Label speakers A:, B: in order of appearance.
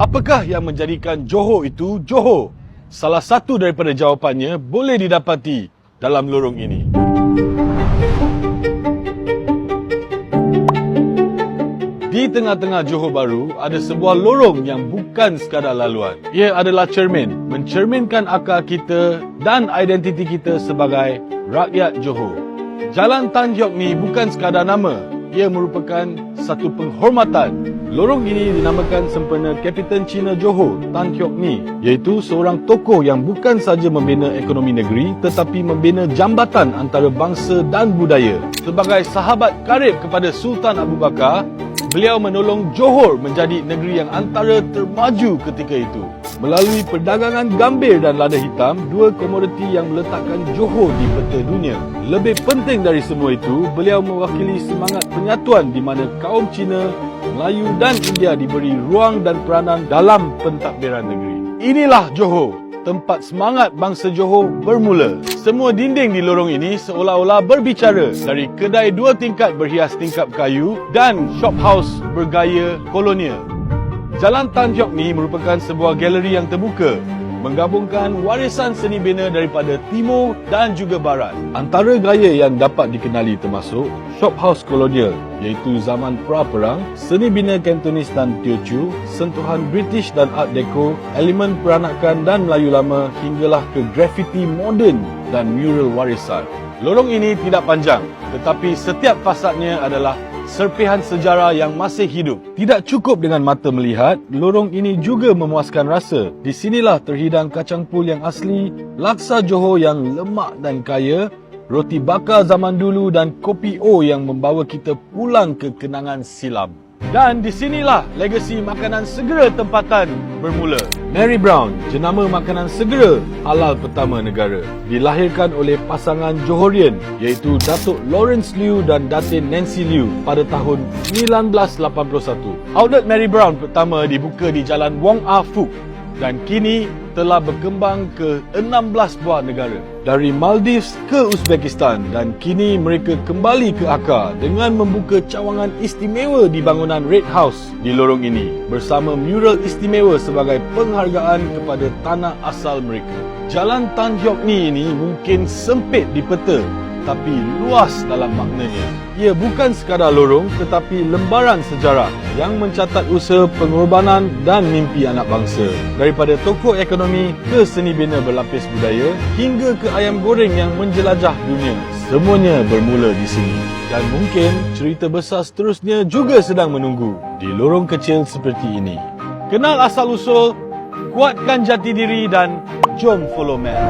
A: Apakah yang menjadikan Johor itu Johor? Salah satu daripada jawapannya boleh didapati dalam lorong ini. Di tengah-tengah Johor Bahru ada sebuah lorong yang bukan sekadar laluan. Ia adalah cermin, mencerminkan akal kita dan identiti kita sebagai rakyat Johor. Jalan Tan Hiok ni bukan sekadar nama, ia merupakan satu penghormatan. Lorong ini dinamakan sempena Kapitan Cina Johor, Tan Hiok Ni, iaitu seorang tokoh yang bukan sahaja membina ekonomi negeri tetapi membina jambatan antara bangsa dan budaya. Sebagai sahabat karib kepada Sultan Abu Bakar, beliau menolong Johor menjadi negeri yang antara termaju ketika itu. Melalui perdagangan gambir dan lada hitam, dua komoditi yang meletakkan Johor di peta dunia. Lebih penting dari semua itu, beliau mewakili semangat penyatuan di mana kaum Cina, Melayu dan India diberi ruang dan peranan dalam pentadbiran negeri. Inilah Johor, tempat semangat bangsa Johor bermula. Semua dinding di lorong ini seolah-olah berbicara, dari kedai 2 tingkat berhias tingkap kayu dan shop house bergaya kolonial. Jalan Tan Hiok Ni merupakan sebuah galeri yang terbuka, menggabungkan warisan seni bina daripada timur dan juga barat. Antara gaya yang dapat dikenali termasuk shop house kolonial, iaitu zaman pra-perang, seni bina Cantonese dan Teochew, sentuhan British dan Art Deco, elemen peranakan dan Melayu lama hinggalah ke graffiti moden dan mural warisan. Lorong ini tidak panjang, tetapi setiap fasadnya adalah serpihan sejarah yang masih hidup. Tidak cukup dengan mata melihat, lorong ini juga memuaskan rasa. Di sinilah terhidang kacang pul yang asli, laksa Johor yang lemak dan kaya, roti bakar zaman dulu dan kopi O yang membawa kita pulang ke kenangan silam. Dan di sinilah legasi makanan segera tempatan bermula. Mary Brown, jenama makanan segera halal pertama negara, dilahirkan oleh pasangan Johorian iaitu Datuk Lawrence Liu dan Datin Nancy Liu pada tahun 1981. Outlet Mary Brown pertama dibuka di Jalan Wong Ah Fuk dan kini telah berkembang ke 16 buah negara. Dari Maldives ke Uzbekistan, dan kini mereka kembali ke akar dengan membuka cawangan istimewa di bangunan Red House di lorong ini bersama mural istimewa sebagai penghargaan kepada tanah asal mereka. Jalan Tan Hiok Ni ini mungkin sempit di peta tapi luas dalam maknanya. Ia bukan sekadar lorong tetapi lembaran sejarah yang mencatat usaha pengorbanan dan mimpi anak bangsa. Daripada tokoh ekonomi ke seni bina berlapis budaya hingga ke ayam goreng yang menjelajah dunia, semuanya bermula di sini. Dan mungkin cerita besar seterusnya juga sedang menunggu di lorong kecil seperti ini. Kenal asal-usul, kuatkan jati diri dan jom follow man.